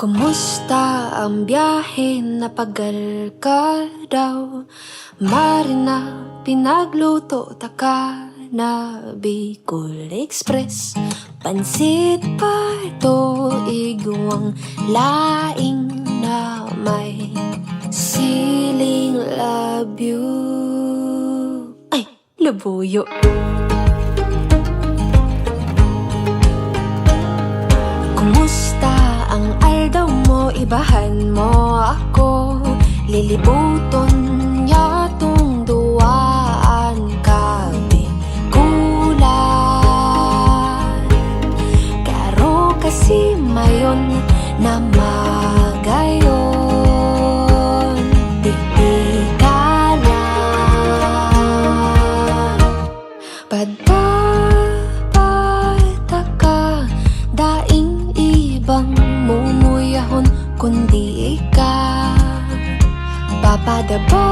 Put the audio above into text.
Kumusta ang biyahe? Napagal ka daw? Marina, pinagluto taka na Bicol Express. Pansit pa ito, igwang laing na may siling labyo. Ay, labuyo. Kumusta ang aldaw mo? Ibahan mo ako. Lilibuton niya tong duwaan kabi kulan. Karo kasi mayon na magayon. Titikalan padapataka daing ibang mumuyahon kundi ika papadaba